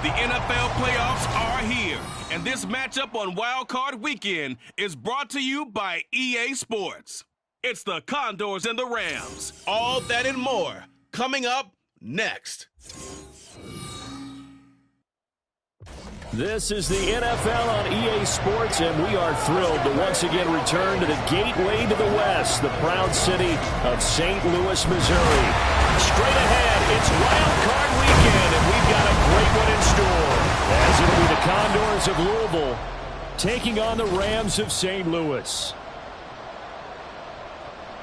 The NFL playoffs are here, and this matchup on Wild Card Weekend is brought to you by EA Sports. It's the Condors and the Rams. All that and more coming up next. This is the NFL on EA Sports, and we are thrilled to once again return to the gateway to the West, the proud city of St. Louis, Missouri. Straight ahead, it's Wild Card Weekend, and we've got a great one in store, as it'll be the Condors of Louisville taking on the Rams of St. Louis.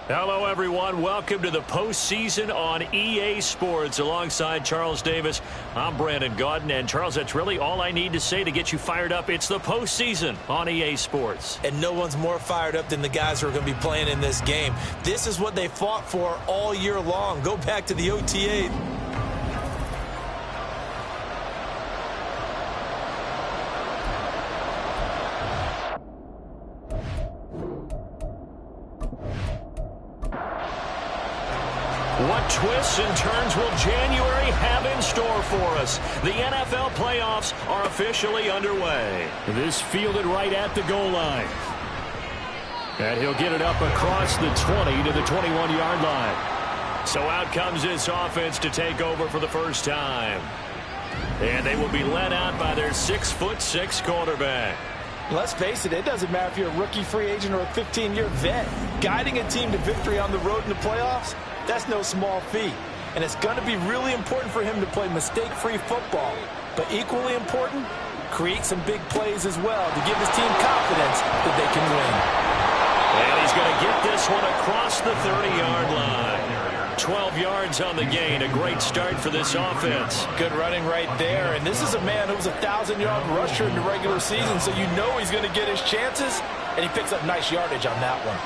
Hello, everyone. Welcome to the postseason on EA Sports. Alongside Charles Davis, I'm Brandon Gaudin. And, Charles, that's really all I need to say to get you fired up. It's the postseason on EA Sports. And no one's more fired up than the guys who are going to be playing in this game. This is what they fought for all year long. Go back to the OTA. What twists and turns will January have in store for us? The NFL playoffs are officially underway. This fielded right at the goal line. And he'll get it up across the 20 to the 21-yard line. So out comes this offense to take over for the first time. And they will be led out by their 6'6" quarterback. Let's face it, it doesn't matter if you're a rookie free agent or a 15-year vet. Guiding a team to victory on the road in the playoffs, that's no small feat. And it's going to be really important for him to play mistake-free football. But equally important, create some big plays as well to give his team confidence that they can win. And he's going to get this one across the 30-yard line. 12 yards on the gain. A great start for this offense. Good running right there. And this is a man who was a 1,000-yard rusher in the regular season, so you know he's going to get his chances. And he picks up nice yardage on that one.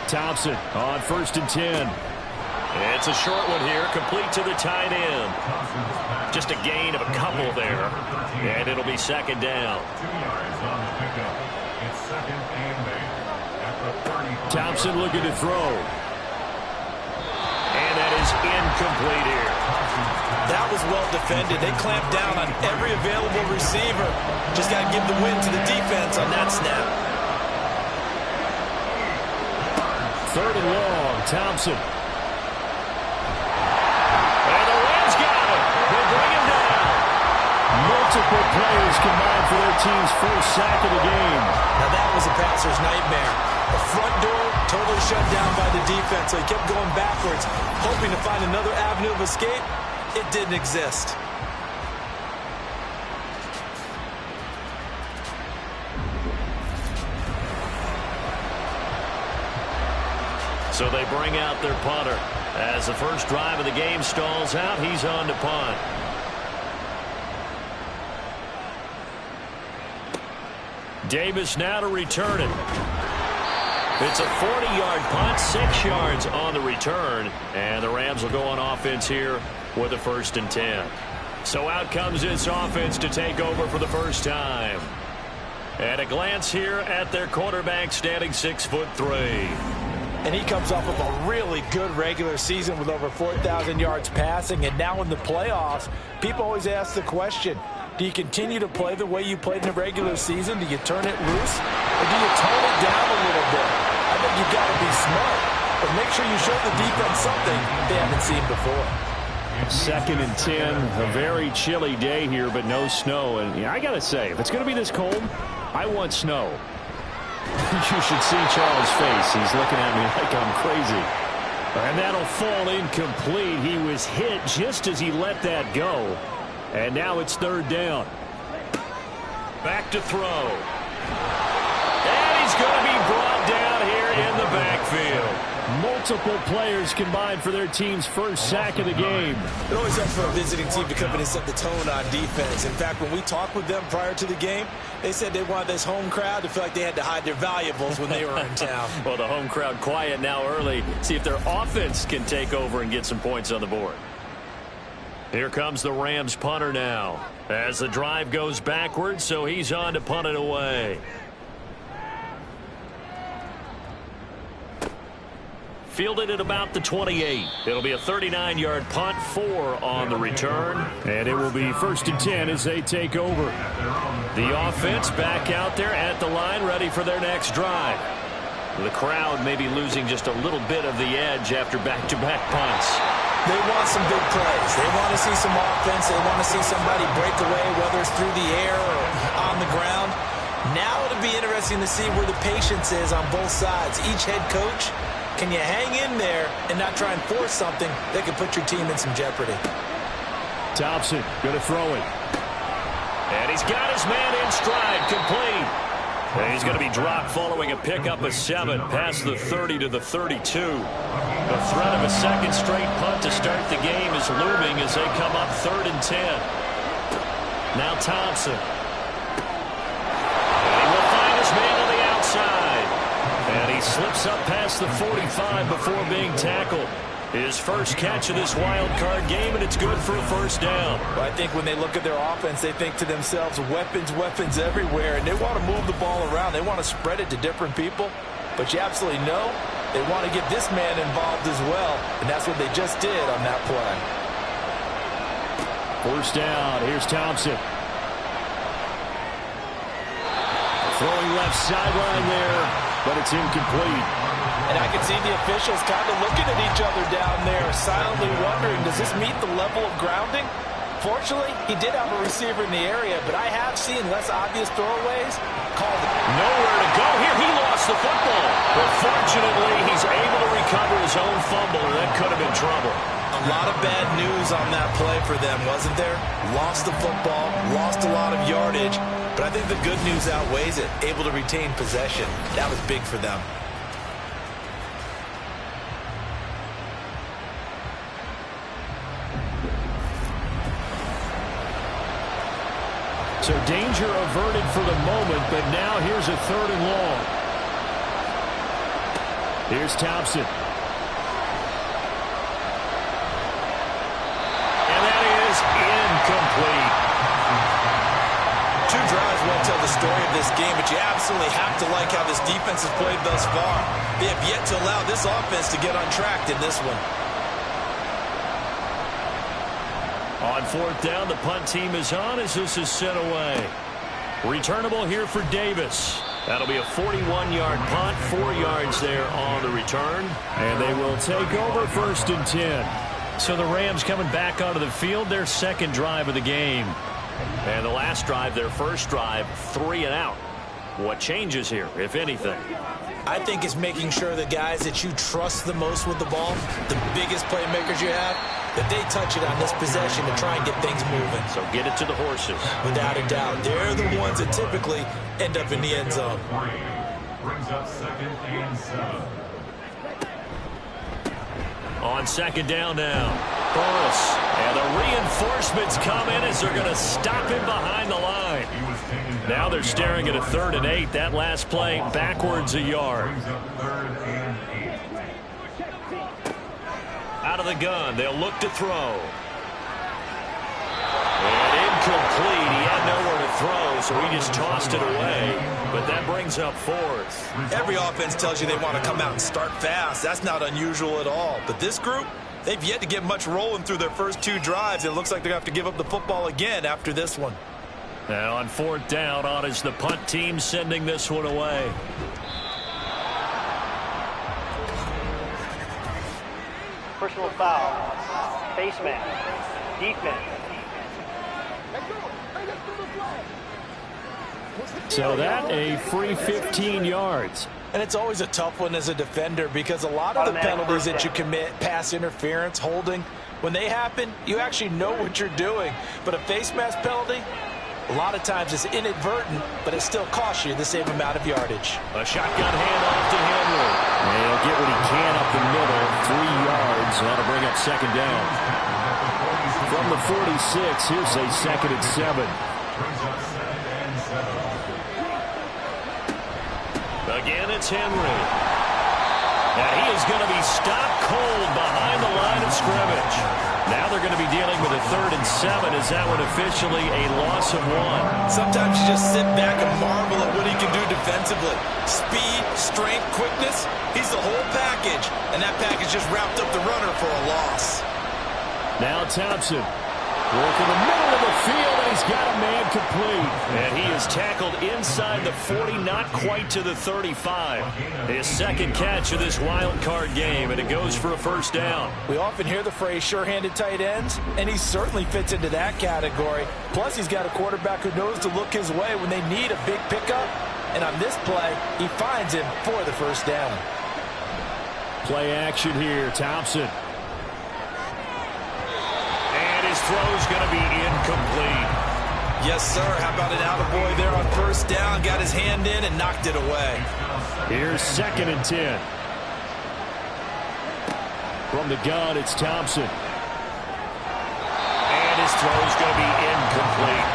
Thompson on 1st and 10. It's a short one here, complete to the tight end. Just a gain of a couple there, and it'll be 2nd down. Thompson looking to throw. And that is incomplete here. That was well defended. They clamped down on every available receiver. Just got to give the win to the defense on that snap. 3rd and long, Thompson. Multiple players combined for their team's first sack of the game. Now that was a passer's nightmare. The front door totally shut down by the defense, so he kept going backwards, hoping to find another avenue of escape. It didn't exist. So they bring out their punter. As the first drive of the game stalls out, he's on to punt. Davis now to return it. It's a 40-yard punt, 6 yards on the return, and the Rams will go on offense here with a 1st and 10. So out comes this offense to take over for the first time. And a glance here at their quarterback, standing 6'3". And he comes off of a really good regular season with over 4,000 yards passing, and now in the playoffs, people always ask the question, do you continue to play the way you played in the regular season? Do you turn it loose? Or do you tone it down a little bit? I think you've got to be smart. But make sure you show the defense something they haven't seen before. 2nd and 10. A very chilly day here, but no snow. And I got to say, if it's going to be this cold, I want snow. You should see Charles' face. He's looking at me like I'm crazy. And that'll fall incomplete. He was hit just as he let that go. And now it's 3rd down. Back to throw. And he's going to be brought down here in the backfield. Multiple players combined for their team's first sack of the game. It always helps for a visiting team to come in and set the tone on defense. In fact, when we talked with them prior to the game, they said they wanted this home crowd to feel like they had to hide their valuables when they were in town. Well, the home crowd quiet now early. See if their offense can take over and get some points on the board. Here comes the Rams punter now. As the drive goes backwards, so he's on to punt it away. Fielded at about the 28. It'll be a 39-yard punt, 4 on the return. And it will be 1st and 10 as they take over. The offense back out there at the line, ready for their next drive. The crowd may be losing just a little bit of the edge after back-to-back punts. They want some big plays. They want to see some offense. They want to see somebody break away, whether it's through the air or on the ground. Now it'll be interesting to see where the patience is on both sides. Each head coach, can you hang in there and not try and force something that could put your team in some jeopardy? Thompson going to throw it. And he's got his man in stride, complete. And he's going to be dropped following a pickup of 7 past the 30 to the 32. The threat of a second straight punt to start the game is looming as they come up 3rd and 10. Now Thompson. And he will find his man on the outside. And he slips up past the 45 before being tackled. His first catch of this wild card game, and it's good for a first down. Well, I think when they look at their offense, they think to themselves, weapons, weapons everywhere, and they want to move the ball around. They want to spread it to different people, but you absolutely know they want to get this man involved as well, and that's what they just did on that play. First down, here's Thompson. Throwing left sideline there, but it's incomplete. And I can see the officials kind of looking at each other down there, silently wondering, does this meet the level of grounding? Fortunately, he did have a receiver in the area, but I have seen less obvious throwaways called. Nowhere to go here. He lost the football. But fortunately, he's able to recover his own fumble, and that could have been trouble. A lot of bad news on that play for them, wasn't there? Lost the football, lost a lot of yardage, but I think the good news outweighs it. Able to retain possession. That was big for them. So danger averted for the moment, but now here's a 3rd and long. Here's Thompson. And that is incomplete. 2 drives won't tell the story of this game, but you absolutely have to like how this defense has played thus far. They have yet to allow this offense to get untracked in this one. On 4th down, the punt team is on as this is sent away. Returnable here for Davis. That'll be a 41-yard punt, 4 yards there on the return. And they will take over 1st and 10. So the Rams coming back onto the field, their second drive of the game. And the last drive, their first drive, 3 and out. What changes here, if anything? I think it's making sure the guys that you trust the most with the ball, the biggest playmakers you have, that they touch it on this possession to try and get things moving. So get it to the horses. Without a doubt. They're the ones that typically end up in the end zone. Brings up 2nd and 7. On 2nd down now. Burris. And the reinforcements come in as they're going to stop him behind the line. Now they're staring at a 3rd and 8. That last play backwards a yard. Out of the gun. They'll look to throw. And incomplete. He had nowhere to throw, so he just tossed it away. But that brings up 4th. Every offense tells you they want to come out and start fast. That's not unusual at all. But this group, they've yet to get much rolling through their first 2 drives. It looks like they're going to have to give up the football again after this one. Now on 4th down, on is the punt team sending this one away. Personal foul, face mask, defense. So that a free 15 yards. And it's always a tough one as a defender because a lot of the penalties that you commit, pass interference, holding, when they happen, you actually know what you're doing. But a face mask penalty, a lot of times it's inadvertent, but it still costs you the same amount of yardage. A shotgun handoff to Henry. And he'll get what he can up the up second down. From the 46, here's a 2nd and 7. Again, it's Henry. And he is going to be stopped cold behind the line of scrimmage. Now they're going to be dealing with a 3rd and 7. Is that one officially a loss of 1? Sometimes you just sit back and marvel at what he can do defensively. Speed, strength, quickness. He's the whole package. And that package just wrapped up the runner for a loss. Now Thompson. Working the middle of the field, and he's got a man complete. And he is tackled inside the 40, not quite to the 35. His 2nd catch of this wild card game, and it goes for a 1st down. We often hear the phrase sure-handed tight ends, and he certainly fits into that category. Plus, he's got a quarterback who knows to look his way when they need a big pickup. And on this play, he finds him for the 1st down. Play action here, Thompson. His throw's going to be incomplete. Yes, sir. How about an attaboy there on 1st down? Got his hand in and knocked it away. Here's 2nd and 10. From the gun, it's Thompson. And his throw's going to be incomplete.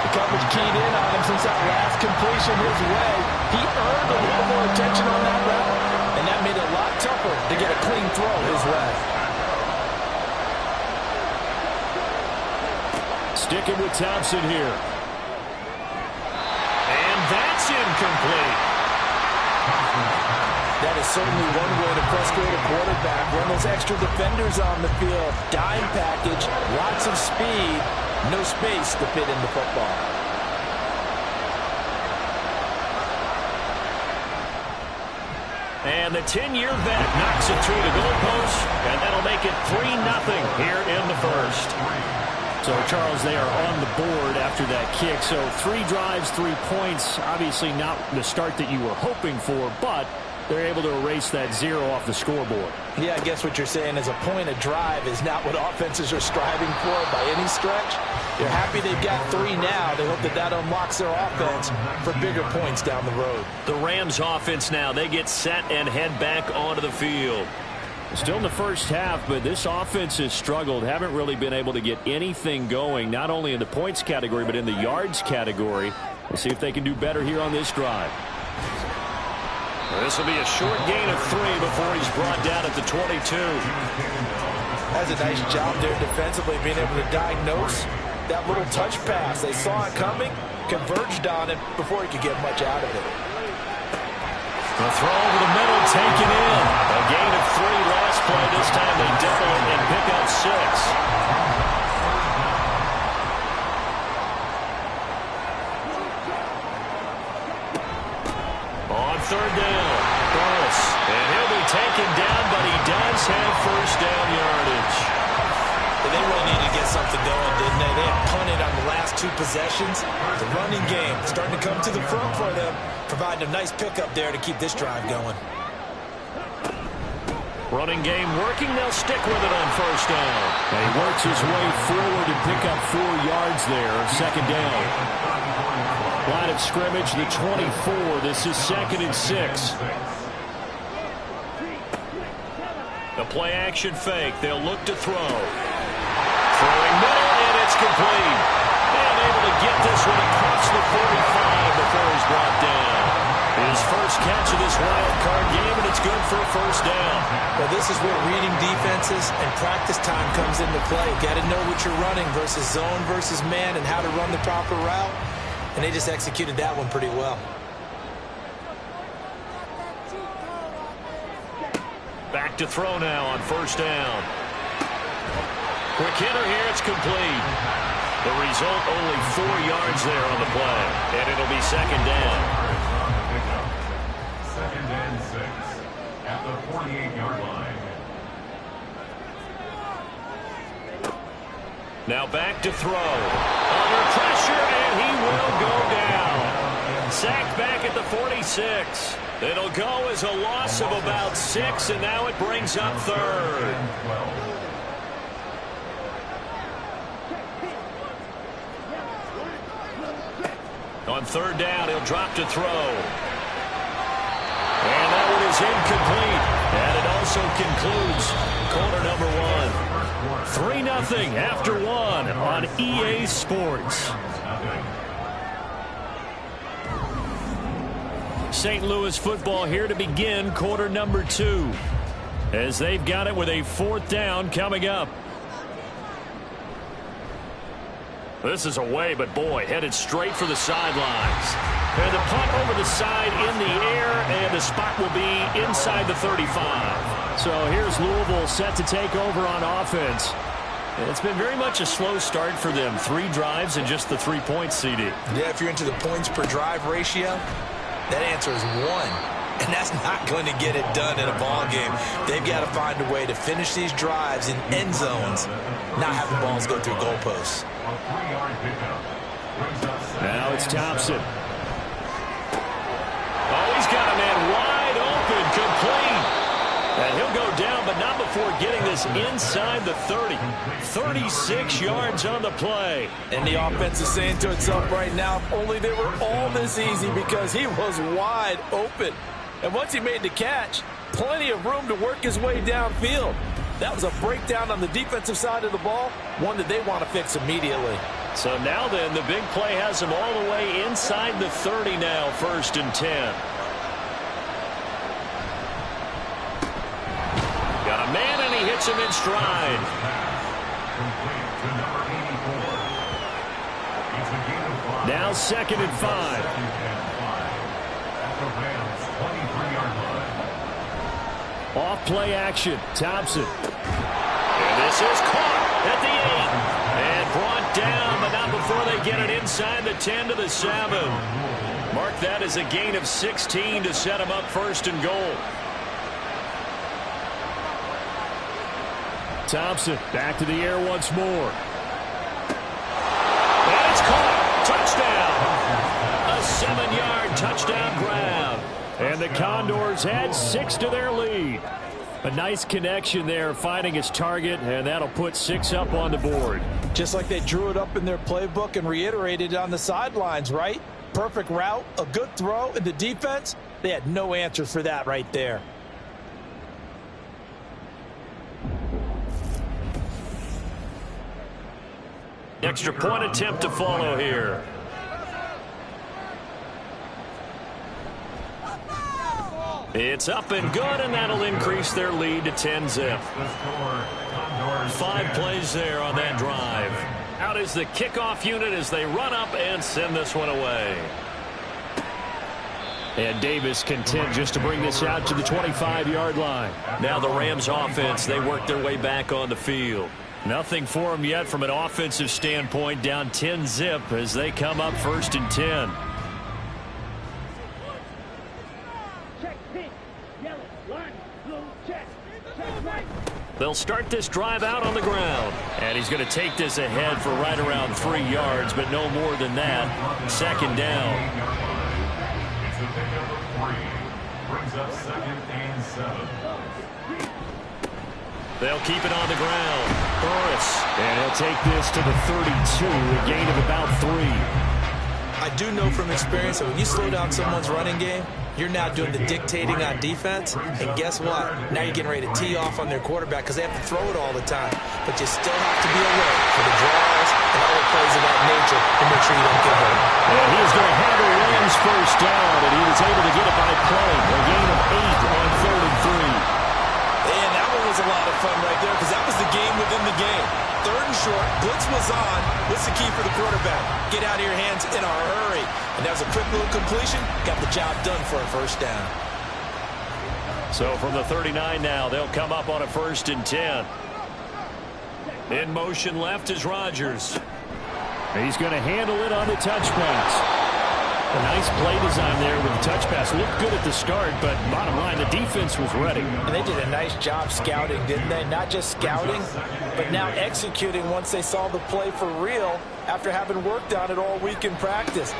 The coverage keyed in on him since that last completion his way. He earned a little more attention on that route, and that made it a lot tougher to get a clean throw his way. Sticking with Thompson here. And that's incomplete. That is certainly one way to frustrate a quarterback. Run those extra defenders on the field. Dime package, lots of speed, no space to fit in the football. And the 10-year vet knocks it through the goalpost, and that'll make it 3-0 here in the 1st. So, Charles, they are on the board after that kick. So 3 drives, 3 points. Obviously not the start that you were hoping for, but they're able to erase that 0 off the scoreboard. Yeah, I guess what you're saying is a point of drive is not what offenses are striving for by any stretch. They're happy they've got 3 now. They hope that that unlocks their offense for bigger points down the road. The Rams offense now, they get set and head back onto the field. Still in the 1st half, but this offense has struggled. Haven't really been able to get anything going, not only in the points category, but in the yards category. We'll see if they can do better here on this drive. This will be a short gain of 3 before he's brought down at the 22. Has a nice job there defensively, being able to diagnose that little touch pass. They saw it coming, converged on it before he could get much out of it. The throw over the middle, taken in. A gain of 3 last play. This time they double it and pick up 6. On 3rd down, Burris. And he'll be taken down, but he does have 1st down yardage. They really needed to get something going, didn't they? They had punted on the last 2 possessions. The running game starting to come to the front for them, providing a nice pickup there to keep this drive going. Running game working. They'll stick with it on 1st down. He works his way forward to pick up 4 yards there. 2nd down. Line of scrimmage, the 24. This is 2nd and 6. The play action fake. They'll look to throw. Throwing middle, and it's complete. And able to get this one across the 45 before he's brought down. His 1st catch of this wild card game, and it's good for a 1st down. Well, this is where reading defenses and practice time comes into play. Got to know what you're running versus zone versus man and how to run the proper route. And they just executed that one pretty well. Back to throw now on 1st down. Quick hitter here, it's complete. The result, only 4 yards there on the play. And it'll be 2nd down. 2nd and 6 at the 48-yard line. Now back to throw. Under pressure, and he will go down. Sacked back at the 46. It'll go as a loss of about 6, and now it brings up 3rd. On 3rd down, he'll drop to throw. And that one is incomplete. And it also also concludes quarter number 1. 3-0 after 1 on EA Sports. St. Louis football here to begin quarter number 2, as they've got it with a 4th down coming up. This is away, but boy, headed straight for the sidelines. And the punt over the side in the air, and the spot will be inside the 35. So here's Louisville set to take over on offense. It's been very much a slow start for them. 3 drives and just the 3 points, CD. Yeah, if you're into the points per drive ratio, that answer is 1. And that's not going to get it done in a ball game. They've got to find a way to finish these drives in end zones, not having balls go through goalposts. Now it's Thompson. Oh, he's got a man wide open, complete. And he'll go down, but not before getting this inside the 30. 36 yards on the play. And the offense is saying to itself right now, if only they were all this easy, because he was wide open. And once he made the catch, plenty of room to work his way downfield. That was a breakdown on the defensive side of the ball, one that they want to fix immediately. So now then, the big play has him all the way inside the 30 now, 1st and 10. Got a man, and he hits him in stride. Now 2nd and 5. Off play action, Thompson. And this is caught at the 8. And brought down, but not before they get it inside the 10 to the 7. Mark that as a gain of 16 to set him up 1st and goal. Thompson back to the air once more. And it's caught. Touchdown. A 7-yard touchdown grab. And the Condors add 6 to their lead. A nice connection there, finding his target, and that'll put 6 up on the board. Just like they drew it up in their playbook and reiterated it on the sidelines, right? Perfect route, a good throw, and the defense, they had no answer for that right there. Extra point attempt to follow here. It's up and good, and that'll increase their lead to 10-zip. 5 plays there on that drive. Out is the kickoff unit as they run up and send this one away. And Davis content just to bring this out to the 25-yard line. Now the Rams offense, they work their way back on the field. Nothing for them yet from an offensive standpoint, down 10-zip as they come up 1st and 10. They'll start this drive out on the ground. And he's going to take this ahead for right around 3 yards, but no more than that. 2nd down. It's a pickup of 3. Brings up 2nd and 7. They'll keep it on the ground. Burris. And he'll take this to the 32, a gain of about 3. I do know from experience that when you slow down someone's running game, you're now doing the dictating on defense, and guess what? Now you're getting ready to tee off on their quarterback because they have to throw it all the time. But you still have to be alert for the draws and other plays of that nature to make sure you don't get hurt. And he is going to have a Rams 1st down, and he was able to get it by play. A gain of 8 on 3rd and 3. And that one was a lot of fun right there because that was the game within the game. 3rd and short, blitz was on. What's the key for the quarterback? Get out of your hands in a hurry. And that was a quick little completion. Got the job done for a 1st down. So from the 39 now, they'll come up on a 1st and 10. In motion left is Rodgers. He's going to handle it on the touch pass. A nice play design there with the touch pass. Looked good at the start, but bottom line, the defense was ready. And they did a nice job scouting, didn't they? Not just scouting, but now executing once they saw the play for real after having worked on it all week in practice.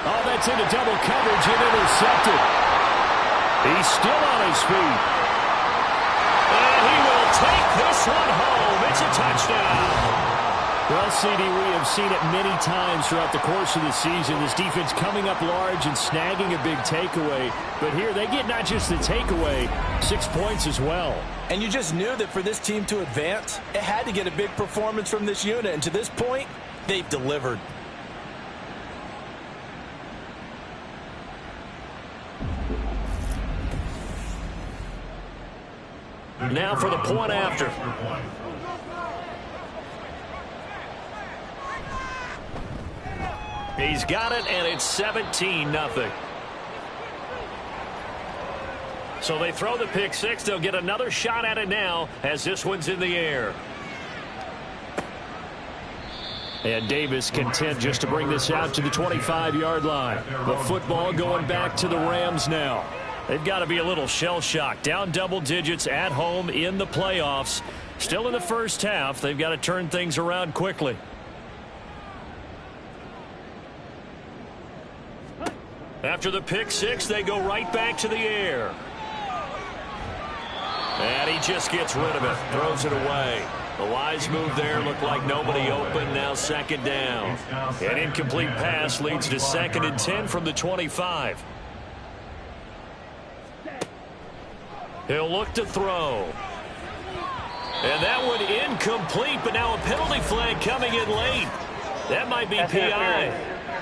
Oh, that's into double coverage and intercepted. He's still on his feet. And he will take this one home. It's a touchdown. Well, CD, we have seen it many times throughout the course of the season. This defense coming up large and snagging a big takeaway. But here they get not just the takeaway, 6 points as well. And you just knew that for this team to advance, it had to get a big performance from this unit. And to this point, they've delivered. Now for the point after. He's got it, and it's 17-0. So they throw the pick six. They'll get another shot at it now as this one's in the air. And Davis content just to bring this out to the 25-yard line. The football going back to the Rams now. They've got to be a little shell-shocked. Down double digits at home in the playoffs. Still in the first half. They've got to turn things around quickly. After the pick six, they go right back to the air. And he just gets rid of it. Throws it away. The wise move there. Looked like nobody open. Now second down. An incomplete pass leads to 2nd and 10 from the 25. He'll look to throw. And that one incomplete, but now a penalty flag coming in late. That might be PI.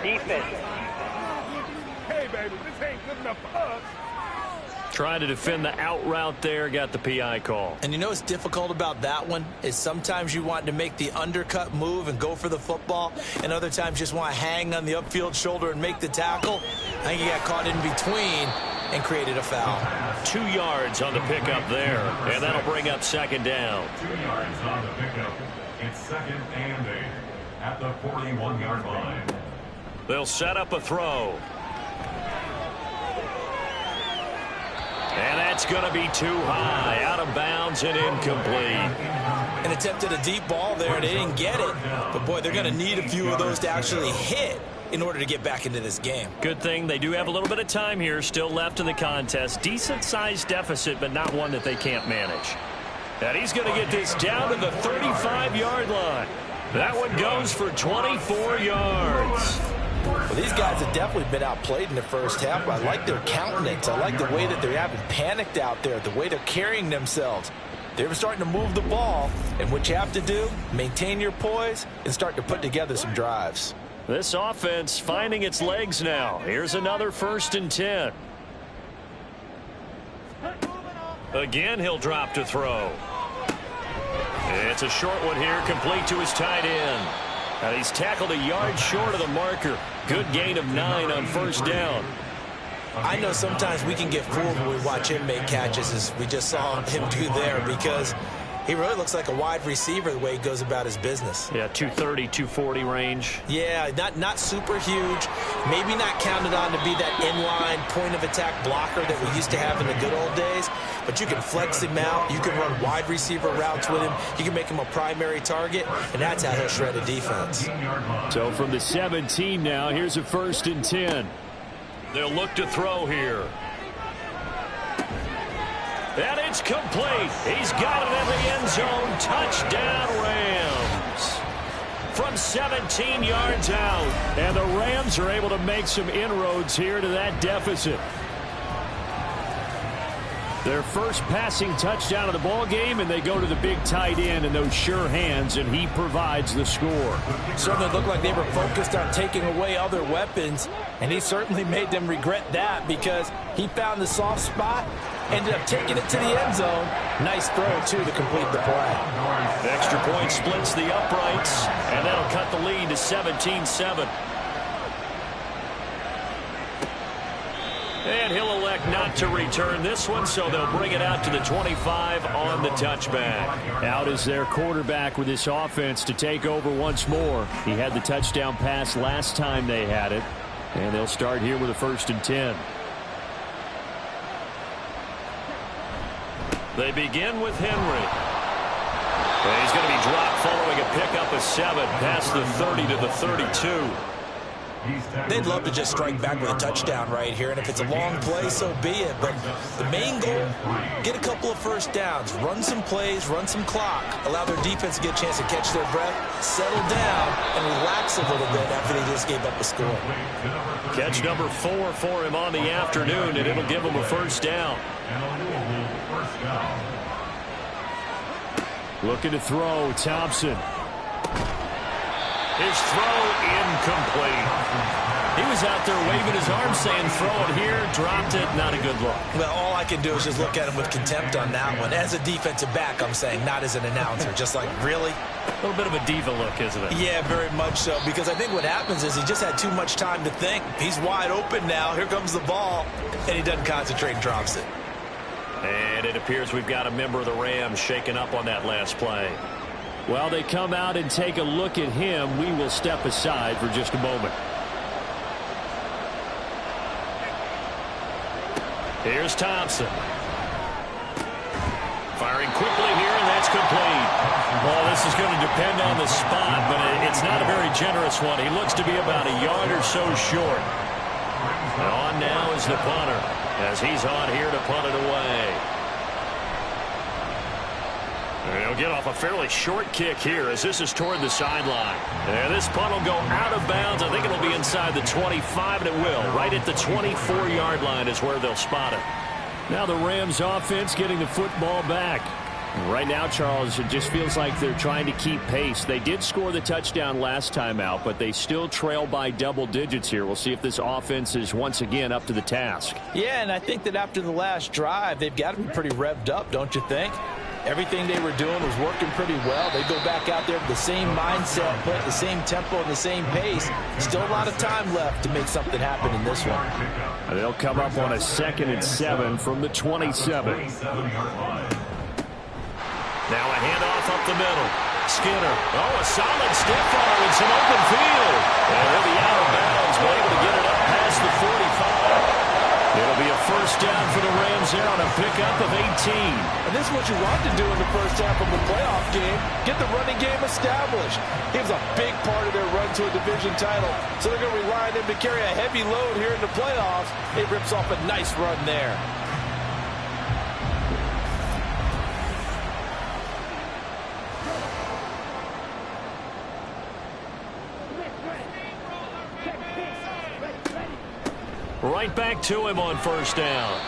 Defense. Hey, baby, this ain't good enough for us. Trying to defend the out route there, got the PI call. And you know what's difficult about that one is sometimes you want to make the undercut move and go for the football, and other times just want to hang on the upfield shoulder and make the tackle. I think he got caught in between and created a foul. 2 yards on the pickup there, and that'll bring up second down. 2 yards on the pickup. It's 2nd and 8 at the 41-yard line. They'll set up a throw. And that's going to be too high, out of bounds and incomplete. And attempted a deep ball there, and they didn't get it. But, boy, they're going to need a few of those to actually hit in order to get back into this game. Good thing they do have a little bit of time here still left in the contest. Decent-sized deficit, but not one that they can't manage. And he's going to get this down to the 35-yard line. That one goes for 24 yards. Well, these guys have definitely been outplayed in the first half, but I like their countenance. I like the way that they haven't panicked out there, the way they're carrying themselves. They're starting to move the ball, and what you have to do, maintain your poise and start to put together some drives. This offense finding its legs now. Here's another 1st and 10. Again, he'll drop to throw. It's a short one here, complete to his tight end. And he's tackled a yard short of the marker. Good gain of 9 on 1st down. I know sometimes we can get fooled when we watch him make catches, as we just saw him do there, because he really looks like a wide receiver the way he goes about his business. Yeah, 230, 240 range. Yeah, not super huge. Maybe not counted on to be that inline point-of-attack blocker that we used to have in the good old days. But you can flex him out. You can run wide receiver routes with him. You can make him a primary target, and that's how he'll shred a defense. So from the 17 now, here's a 1st and 10. They'll look to throw here. And it's complete. He's got it in the end zone. Touchdown, Rams. From 17 yards out. And the Rams are able to make some inroads here to that deficit. Their first passing touchdown of the ball game, and they go to the big tight end and those sure hands, and he provides the score. Certainly looked like they were focused on taking away other weapons, and he certainly made them regret that because he found the soft spot, ended up taking it to the end zone. Nice throw, too, to complete the play. The extra point splits the uprights, and that'll cut the lead to 17-7. And he'll elect not to return this one, so they'll bring it out to the 25 on the touchback. Out is their quarterback with this offense to take over once more. He had the touchdown pass last time they had it. And they'll start here with a 1st and 10. They begin with Henry. And he's going to be dropped following a pickup of 7 past the 30 to the 32. They'd love to just strike back with a touchdown right here, and if it's a long play, so be it. But the main goal, get a couple of first downs, run some plays, run some clock, allow their defense to get a chance to catch their breath, settle down, and relax a little bit after they just gave up a score. Catch number 4 for him on the afternoon, and it'll give him a first down. Looking to throw, Thompson. His throw incomplete. He was out there waving his arm saying throw it here, dropped it, not a good look. Well, all I can do is just look at him with contempt on that one. As a defensive back, I'm saying, not as an announcer. Just like, really? A little bit of a diva look, isn't it? Yeah, very much so, because I think what happens is he just had too much time to think. He's wide open now. Here comes the ball, and he doesn't concentrate and drops it. And it appears we've got a member of the Rams shaken up on that last play. While they come out and take a look at him, we will step aside for just a moment. Here's Thompson. Firing quickly here, and that's complete. Well, this is going to depend on the spot, but it's not a very generous one. He looks to be about a yard or so short. And on now is the punter, as he's on here to punt it away. And he'll get off a fairly short kick here as this is toward the sideline. And this punt will go out of bounds. I think it'll be inside the 25, and it will. Right at the 24-yard line is where they'll spot it. Now the Rams offense getting the football back. Right now, Charles, it just feels like they're trying to keep pace. They did score the touchdown last time out, but they still trail by double digits here. We'll see if this offense is once again up to the task. Yeah, and I think that after the last drive, they've got to be pretty revved up, don't you think? Everything they were doing was working pretty well. They go back out there with the same mindset, play at the same tempo and the same pace. Still a lot of time left to make something happen in this one. And they'll come up on a 2nd and 7 from the 27. Now a handoff up the middle. Skinner. Oh, a solid stiff arm and some open field. And he'll be out of bounds, but able to get it up past the 45. It'll be a first down for the Rams there on a pickup of 18. And this is what you want to do in the first half of a playoff game. Get the running game established. He was a big part of their run to a division title. So they're going to rely on him to carry a heavy load here in the playoffs. He rips off a nice run there. Right back to him on first down.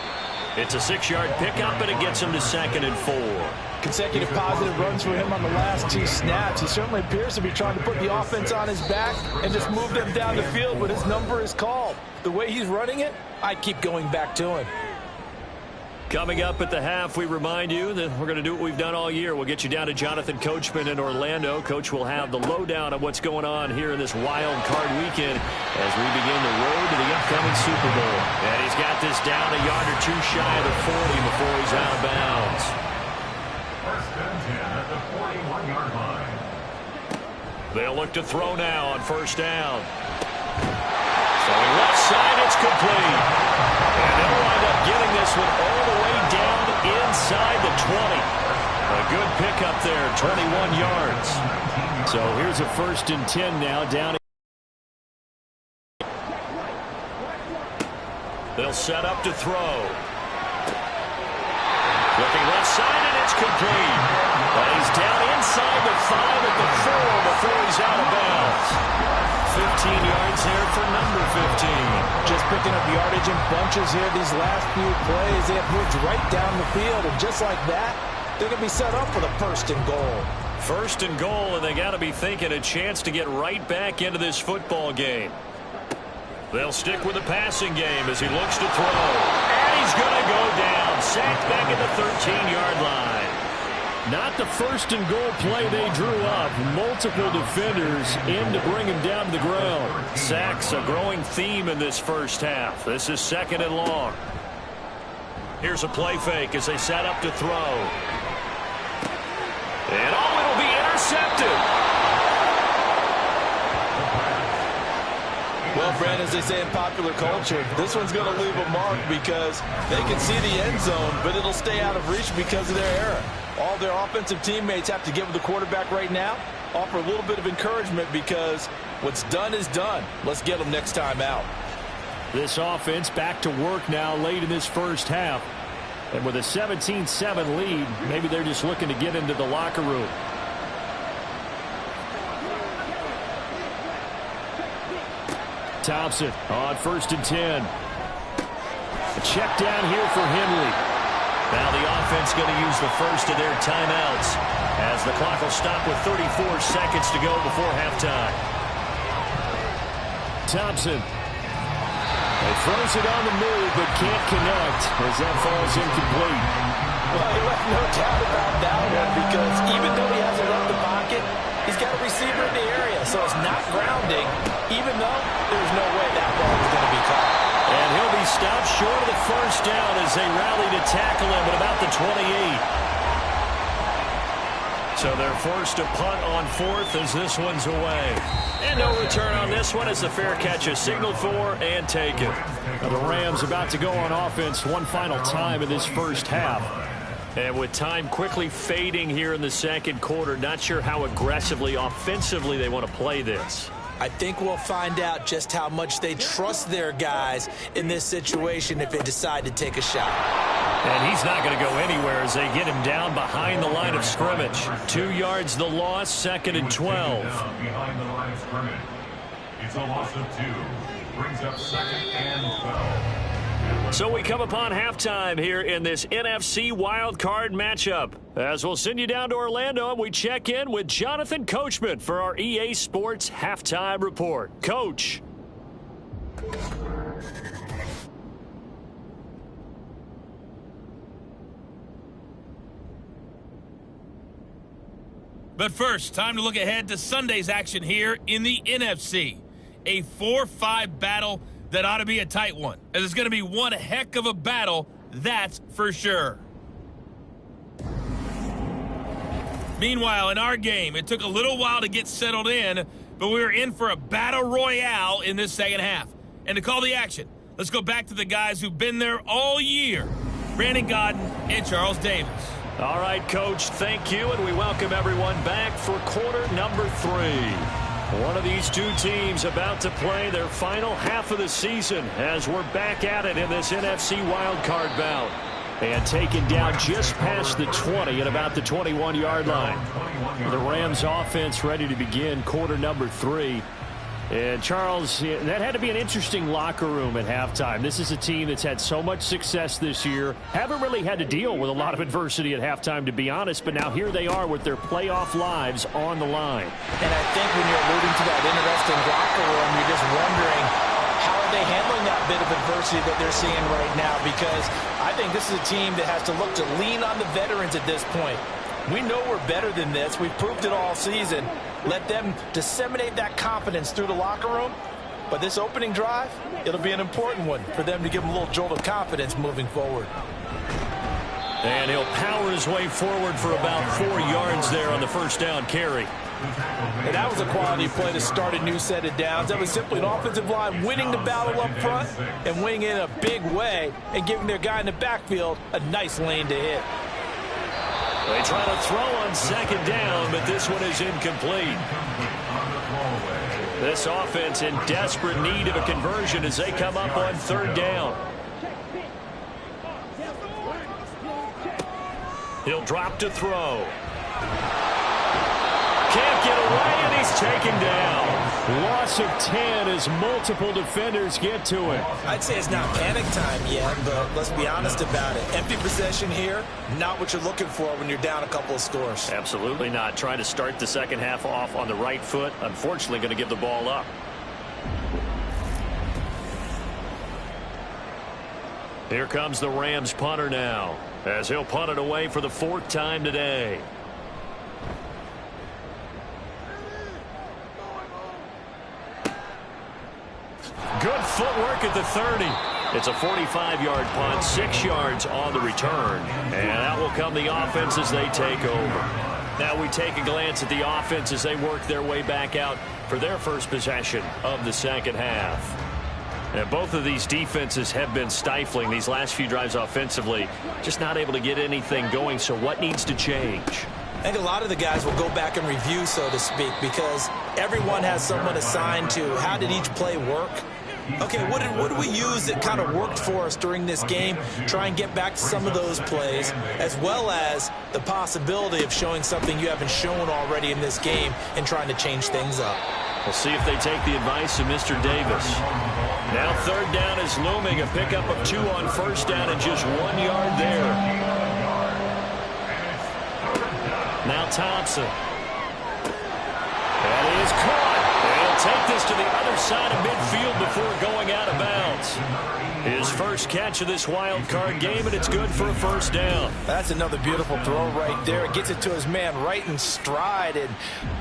It's a 6-yard pickup, and it gets him to 2nd and 4. Consecutive positive runs for him on the last 2 snaps. He certainly appears to be trying to put the offense on his back and just move them down the field when his number is called. The way he's running it, I keep going back to him. Coming up at the half, we remind you that we're going to do what we've done all year. We'll get you down to Jonathan Coachman in Orlando. Coach will have the lowdown of what's going on here in this wild card weekend as we begin the road to the upcoming Super Bowl. And he's got this down a yard or 2 shy of the 40 before he's out of bounds. First and 10 at the 41-yard line. They'll look to throw now on first down. Throwing left side, it's complete. And they'll wind up getting this one all the way down inside the 20. A good pickup there, 21 yards. So here's a 1st and 10 now down. They'll set up to throw. Looking left side, and it's complete. But he's down inside the 5 at the 4 before he's out of bounds. 15 yards there for number 15. Just picking up yardage in bunches here these last few plays. They have moved right down the field, and just like that, they're going to be set up for the 1st and goal. 1st and goal, and they got to be thinking a chance to get right back into this football game. They'll stick with the passing game as he looks to throw. And he's going to go down. Sacked back at the 13-yard line. Not the 1st and goal play they drew up. Multiple defenders in to bring him down to the ground. Sacks a growing theme in this first half. This is 2nd and long. Here's a play fake as they set up to throw. And it'll be intercepted. Well, Brad, as they say in popular culture, this one's going to leave a mark because they can see the end zone, but it'll stay out of reach because of their error. All their offensive teammates have to get with the quarterback right now offer a little bit of encouragement because what's done is done. Let's get them next time out. This offense back to work now late in this first half. And with a 17-7 lead, maybe they're just looking to get into the locker room. Thompson on 1st and 10. A check down here for Henry. Now the offense going to use the first of their timeouts as the clock will stop with 34 seconds to go before halftime. Thompson. He throws it on the move but can't connect as that falls incomplete. Well, you have no doubt about that one because even though he hasn't left the pocket, he's got a receiver in the area, so it's not grounding, even though there's no way that ball is going to be caught. And he'll be stopped short of the first down as they rally to tackle him at about the 28. So they're forced to punt on 4th as this one's away. And no return on this one as the fair catch is signaled for and taken. Now the Rams about to go on offense one final time in this first half. And with time quickly fading here in the second quarter, not sure how aggressively, offensively they want to play this. I think we'll find out just how much they trust their guys in this situation if they decide to take a shot. And he's not going to go anywhere as they get him down behind the line of scrimmage. 2 yards the loss, 2nd and 12. Behind the line of scrimmage. It's a loss of 2. Brings up 2nd and 12. So we come upon halftime here in this NFC wildcard matchup. As we'll send you down to Orlando and we check in with Jonathan Coachman for our EA Sports Halftime Report. Coach. But first, time to look ahead to Sunday's action here in the NFC. A 4-5 battle that ought to be a tight one, as it's going to be one heck of a battle, that's for sure. Meanwhile, in our game, it took a little while to get settled in, but we were in for a battle royale in this second half. And to call the action, let's go back to the guys who've been there all year, Brandon Godden and Charles Davis. All right, Coach, thank you, and we welcome everyone back for quarter number 3. One of these two teams about to play their final half of the season as we're back at it in this NFC wildcard bout. And taken down just past the 20 at about the 21-yard line. The Rams offense ready to begin quarter number 3. And Charles, that had to be an interesting locker room at halftime. This is a team that's had so much success this year. Haven't really had to deal with a lot of adversity at halftime, to be honest. But now here they are with their playoff lives on the line. And I think when you're alluding to that interesting locker room, you're just wondering, how are they handling that bit of adversity that they're seeing right now? Because I think this is a team that has to look to lean on the veterans at this point. We know we're better than this. We've proved it all season. Let them disseminate that confidence through the locker room. But this opening drive, it'll be an important one for them to give them a little jolt of confidence moving forward. And he'll power his way forward for about 4 yards there on the first down carry. And that was a quality play to start a new set of downs. That was simply an offensive line winning the battle up front and winning it in a big way and giving their guy in the backfield a nice lane to hit. They try to throw on second down, but this one is incomplete. This offense in desperate need of a conversion as they come up on third down. He'll drop to throw. Can't get away, and he's taken down. Loss of 10 as multiple defenders get to him. I'd say it's not panic time yet, but let's be honest about it. Empty possession here, not what you're looking for when you're down a couple of scores. Absolutely not. Trying to start the second half off on the right foot. Unfortunately, going to give the ball up. Here comes the Rams punter now, as he'll punt it away for the 4th time today. Good footwork at the 30. It's a 45-yard punt, 6 yards on the return. And out will come the offense as they take over. Now we take a glance at the offense as they work their way back out for their first possession of the second half. And both of these defenses have been stifling these last few drives offensively. Just not able to get anything going, so what needs to change? I think a lot of the guys will go back and review, so to speak, because everyone has someone assigned to how did each play work. Okay, what did we use that kind of worked for us during this game? Try and get back to some of those plays, as well as the possibility of showing something you haven't shown already in this game and trying to change things up. We'll see if they take the advice of Mr. Davis. Now third down is looming. A pickup of 2 on first down and just 1 yard there. Now Thompson. That is caught. They'll take this to the other side of midfield before going out of bounds. His first catch of this wild card game, and it's good for a first down. That's another beautiful throw right there. It gets it to his man right in stride, and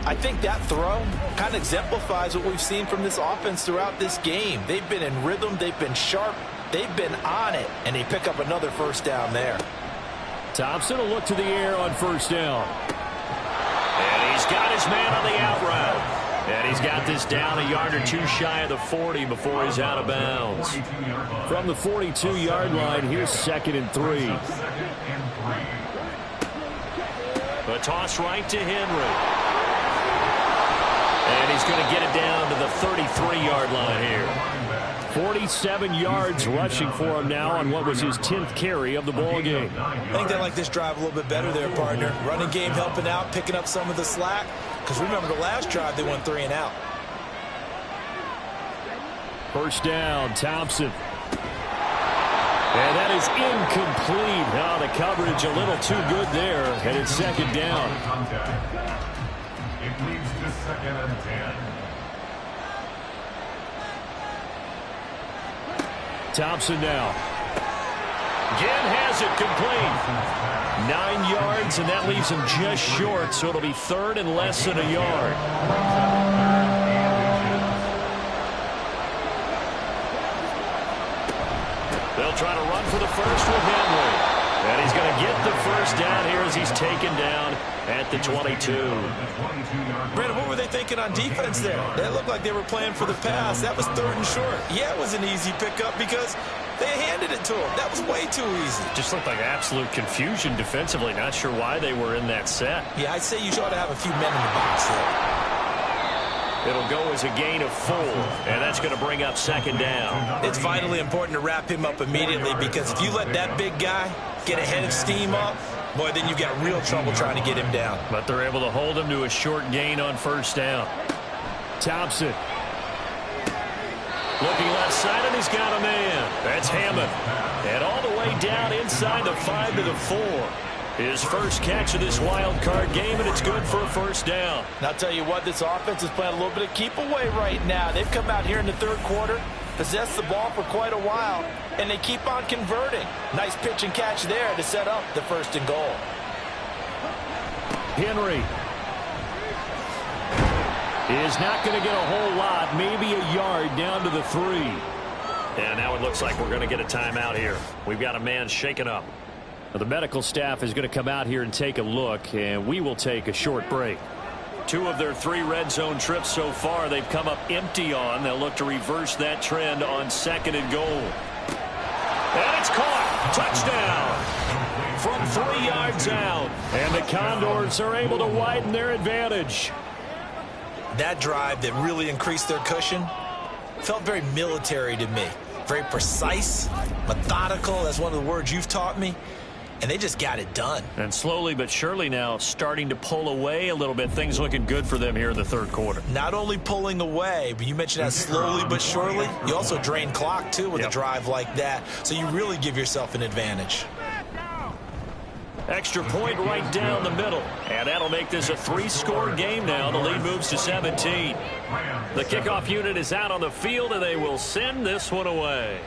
I think that throw kind of exemplifies what we've seen from this offense throughout this game. They've been in rhythm, they've been sharp, they've been on it, and they pick up another first down there. Thompson will look to the air on first down. And he's got his man on the out route. And he's got this down a yard or 2 shy of the 40 before he's out of bounds. From the 42-yard line, here's 2nd and 3. A toss right to Henry. And he's going to get it down to the 33-yard line here. 47 yards rushing for him now on what was his 10th carry of the ball game. I think they like this drive a little bit better there, partner. Running game helping out, picking up some of the slack. Because remember, the last drive, they went 3 and out. First down, Thompson. And that is incomplete. Now the coverage a little too good there. And it's 2nd down. It leads to 2nd and 10. Thompson now. Again has it complete. 9 yards, and that leaves him just short, so it'll be 3rd and less than a yard. They'll try to run for the first with Henry. And he's going to get the first down here as he's taken down at the 22. Brandon, what were they thinking on defense there? They looked like they were playing for the pass. That was 3rd and short. Yeah, it was an easy pickup because they handed it to him. That was way too easy. Just looked like absolute confusion defensively. Not sure why they were in that set. Yeah, I'd say you ought to have a few men in the box there. It'll go as a gain of 4, and that's going to bring up 2nd down. It's vitally important to wrap him up immediately because if you let that big guy get ahead of steam up, boy, then you've got real trouble trying to get him down. But they're able to hold him to a short gain on first down. Thompson. Looking left side, and he's got a man. That's Hammond. And all the way down inside the 5 to the 4. His first catch of this wild card game, and it's good for a first down. And I'll tell you what, this offense is playing a little bit of keep away right now. They've come out here in the 3rd quarter, possessed the ball for quite a while, and they keep on converting. Nice pitch and catch there to set up the 1st and goal. Henry is not going to get a whole lot, maybe a yard down to the 3. And now it looks like we're going to get a timeout here. We've got a man shaken up. The medical staff is going to come out here and take a look, and we will take a short break. 2 of their 3 red zone trips so far they've come up empty on. They'll look to reverse that trend on 2nd and goal. And it's caught. Touchdown from 3 yards out. And the Condors are able to widen their advantage. That drive that really increased their cushion felt very military to me. Very precise, methodical. That's one of the words you've taught me. And they just got it done. And slowly but surely now starting to pull away a little bit. Things looking good for them here in the 3rd quarter. Not only pulling away, but you mentioned that slowly but surely. You also drain clock, too, with a drive like that. So you really give yourself an advantage. Extra point right down the middle. And that'll make this a 3-score game now. The lead moves to 17. The kickoff unit is out on the field, and they will send this one away.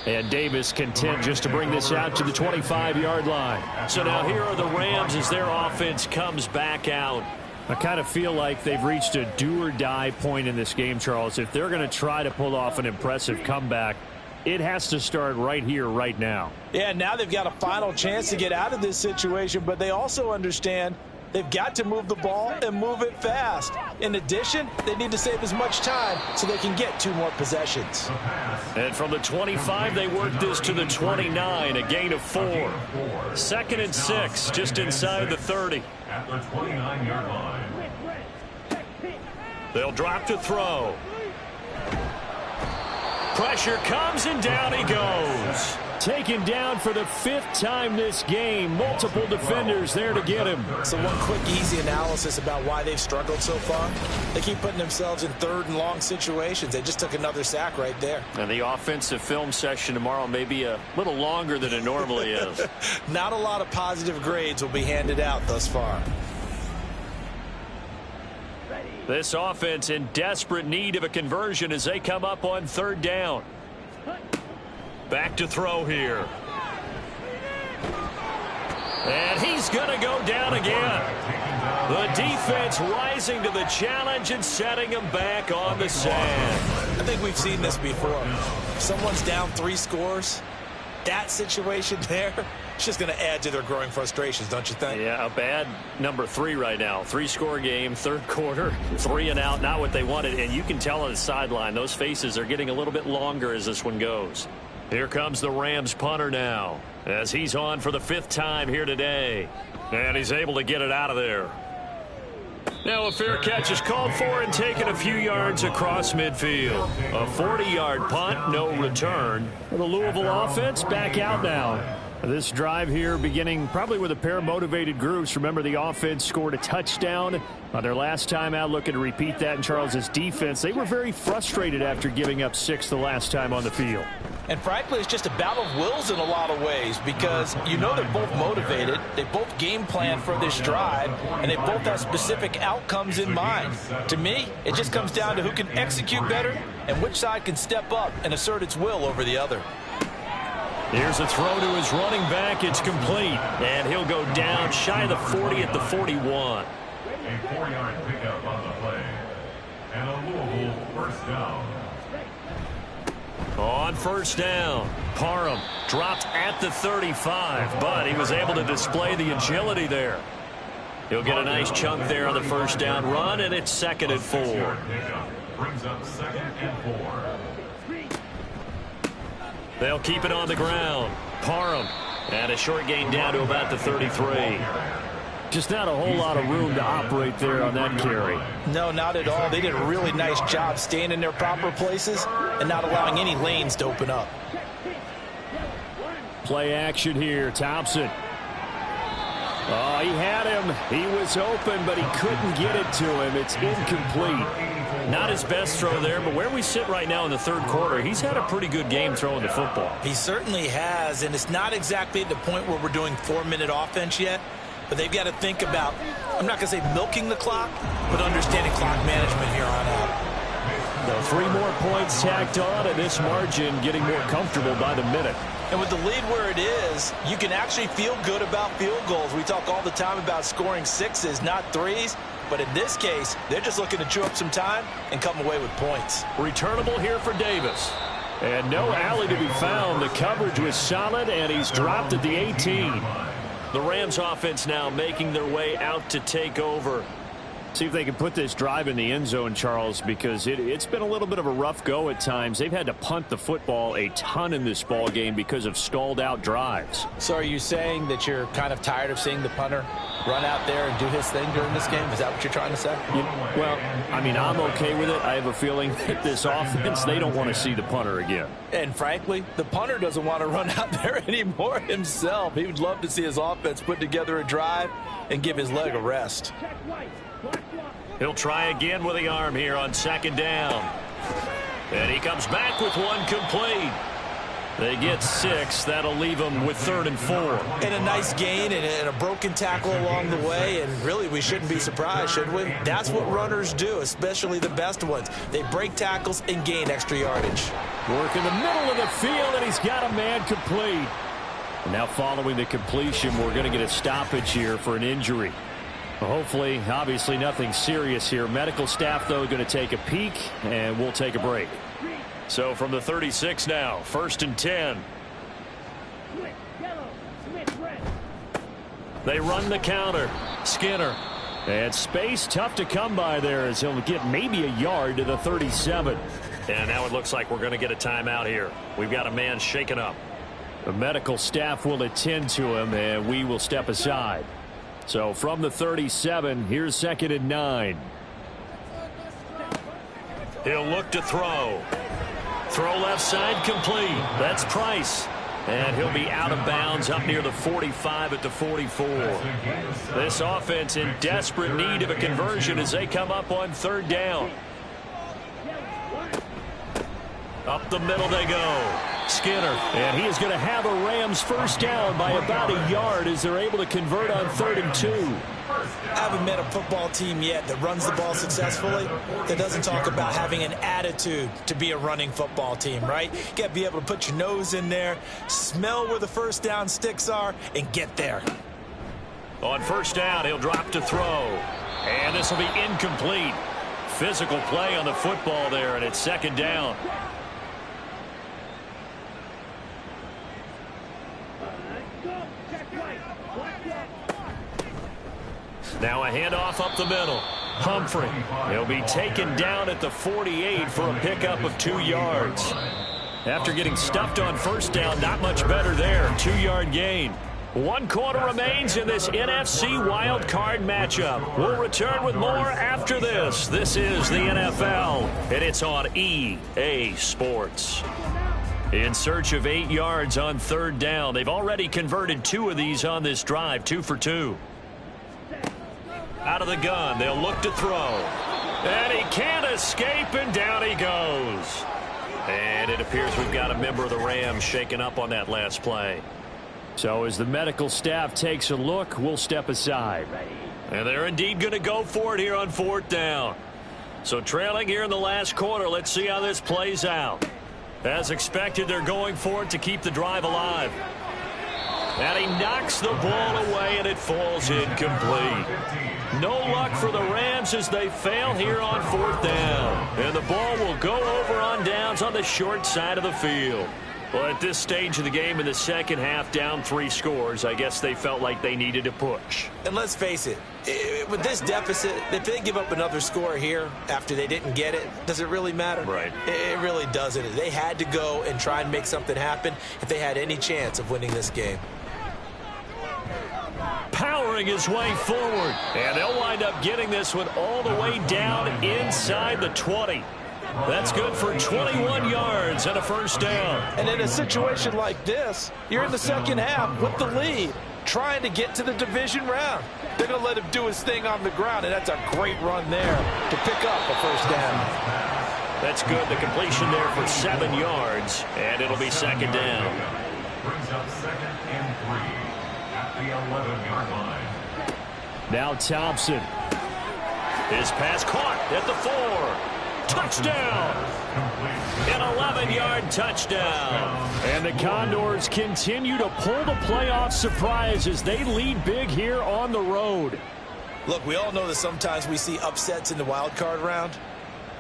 And Davis content just to bring this out to the 25-yard line. So now here are the Rams as their offense comes back out. I kind of feel like they've reached a do-or-die point in this game, Charles. If they're going to try to pull off an impressive comeback, it has to start right here, right now. Yeah, now they've got a final chance to get out of this situation, but they also understand They've got to move the ball and move it fast. In addition, they need to save as much time so they can get 2 more possessions. And from the 25, they work this to the 29, a gain of 4. 2nd and 6, just inside the 30. At the 29-yard line. They'll drop to throw. Pressure comes, and down he goes. Taken down for the 5th time this game. Multiple defenders there to get him. So one quick, easy analysis about why they've struggled so far. They keep putting themselves in 3rd and long situations. They just took another sack right there. And the offensive film session tomorrow may be a little longer than it normally is. Not a lot of positive grades will be handed out thus far. This offense in desperate need of a conversion as they come up on 3rd down. Back to throw here. And he's going to go down again. The defense rising to the challenge and setting him back on the sand. I think we've seen this before. Someone's down 3 scores. That situation there, it's just going to add to their growing frustrations, don't you think? Yeah, a bad number 3 right now. 3-score game, 3rd quarter, 3 and out, not what they wanted. And you can tell on the sideline, those faces are getting a little bit longer as this one goes. Here comes the Rams punter now as he's on for the 5th time here today. And he's able to get it out of there. Now a fair catch is called for and taken a few yards across midfield. A 40-yard punt, no return. The Louisville offense back out now. This drive here beginning probably with a pair of motivated groups. Remember, the offense scored a touchdown on their last time out. Looking to repeat that in Charles's defense. They were very frustrated after giving up 6 the last time on the field. And frankly, it's just a battle of wills in a lot of ways because you know they're both motivated. They both game plan for this drive, and they both have specific outcomes in mind. To me, it just comes down to who can execute better and which side can step up and assert its will over the other. Here's a throw to his running back. It's complete. And he'll go down shy of the 40 at the 41. A 4-yard pickup on the play. And a Louisville 1st down. On 1st down, Parham dropped at the 35, but he was able to display the agility there. He'll get a nice chunk there on the 1st down run, and it's 2nd and 4. Brings up 2nd and 4. They'll keep it on the ground. Parham, and a short gain down to about the 33. Just not a whole lot of room to operate there on that carry. No, not at all. They did a really nice job staying in their proper places and not allowing any lanes to open up. Play action here. Thompson. Oh, he had him. He was open, but he couldn't get it to him. It's incomplete. Not his best throw there, but where we sit right now in the 3rd quarter, he's had a pretty good game throwing the football. He certainly has, and it's not exactly at the point where we're doing 4-minute offense yet. But they've got to think about, I'm not going to say milking the clock, but understanding clock management here on out. Now 3 more points tacked on, and this margin getting more comfortable by the minute. And with the lead where it is, you can actually feel good about field goals. We talk all the time about scoring 6s, not 3s. But in this case, they're just looking to chew up some time and come away with points. Returnable here for Davis. And no alley to be found. The coverage was solid, and he's dropped at the 18. The Rams offense now making their way out to take over. See if they can put this drive in the end zone, Charles, because it's been a little bit of a rough go at times. They've had to punt the football a ton in this ball game because of stalled out drives. So are you saying that you're kind of tired of seeing the punter run out there and do his thing during this game? Is that what you're trying to say? Well, I mean, I'm okay with it. I have a feeling that this offense, they don't want to see the punter again. And frankly, the punter doesn't want to run out there anymore himself. He would love to see his offense put together a drive and give his leg a rest. He'll try again with the arm here on 2nd down. And he comes back with one complete. They get 6. That'll leave them with 3rd and 4. And a nice gain and a broken tackle along the way. And really, we shouldn't be surprised, should we? That's what runners do, especially the best ones. They break tackles and gain extra yardage. Work in the middle of the field, and he's got a man complete. And now following the completion, we're going to get a stoppage here for an injury. Hopefully, obviously nothing serious here. Medical staff, though, going to take a peek, and we'll take a break. So from the 36 now, 1st and 10. They run the counter. Skinner. And space tough to come by there as he'll get maybe a yard to the 37. And now it looks like we're going to get a timeout here. We've got a man shaken up. The medical staff will attend to him, and we will step aside. So from the 37, here's 2nd and 9. He'll look to throw. Throw left side complete. That's Price. And he'll be out of bounds up near the 45 at the 44. This offense in desperate need of a conversion as they come up on 3rd down. Up the middle they go. Skinner. And he is going to have a Rams first down by about a yard as they're able to convert on 3rd and 2. I haven't met a football team yet that runs the ball successfully that doesn't talk about having an attitude to be a running football team, right? You got to be able to put your nose in there, smell where the first down sticks are, and get there. On 1st down, he'll drop to throw. And this will be incomplete. Physical play on the football there, and it's 2nd down. Now a handoff up the middle. Humphrey. He'll be taken down at the 48 for a pickup of 2 yards. After getting stuffed on 1st down, not much better there. 2-yard gain. 1 quarter remains in this NFC wild card matchup. We'll return with more after this. This is the NFL, and it's on EA Sports. In search of 8 yards on 3rd down. They've already converted 2 of these on this drive, 2 for 2. Out of the gun, they'll look to throw. And he can't escape, and down he goes. And it appears we've got a member of the Rams shaken up on that last play. So as the medical staff takes a look, we'll step aside. And they're indeed going to go for it here on 4th down. So trailing here in the last quarter, let's see how this plays out. As expected, they're going for it to keep the drive alive. And he knocks the ball away, and it falls incomplete. No luck for the Rams as they fail here on 4th down. And the ball will go over on downs on the short side of the field. Well, at this stage of the game in the second half, down 3 scores, I guess they felt like they needed to push. And let's face it, with this deficit, if they give up another score here after they didn't get it, does it really matter? Right. It really doesn't. They had to go and try and make something happen if they had any chance of winning this game. Powering his way forward. And they'll wind up getting this one all the way down inside the 20. That's good for 21 yards and a first down. And in a situation like this, you're in the second half with the lead, trying to get to the division round. They're going to let him do his thing on the ground, and that's a great run there to pick up a first down. That's good. The completion there for 7 yards, and it'll be second down. Brings up 2nd and 3 at the 11-yard line. Now Thompson. His pass caught at the 4. Touchdown! An 11-yard touchdown. And the Condors continue to pull the playoff surprise as they lead big here on the road. Look, we all know that sometimes we see upsets in the wild card round,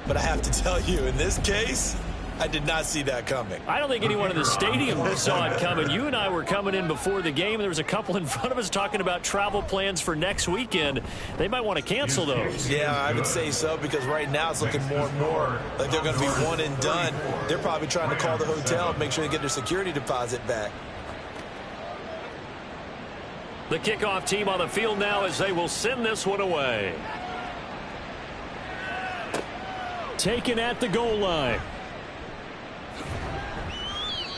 but I have to tell you, in this case, I did not see that coming. I don't think anyone in the stadium saw it coming. You and I were coming in before the game, and there was a couple in front of us talking about travel plans for next weekend. They might want to cancel those. Yeah, I would say so, because right now it's looking more and more like they're going to be one and done. They're probably trying to call the hotel and make sure they get their security deposit back. The kickoff team on the field now as they will send this one away. Taken at the goal line.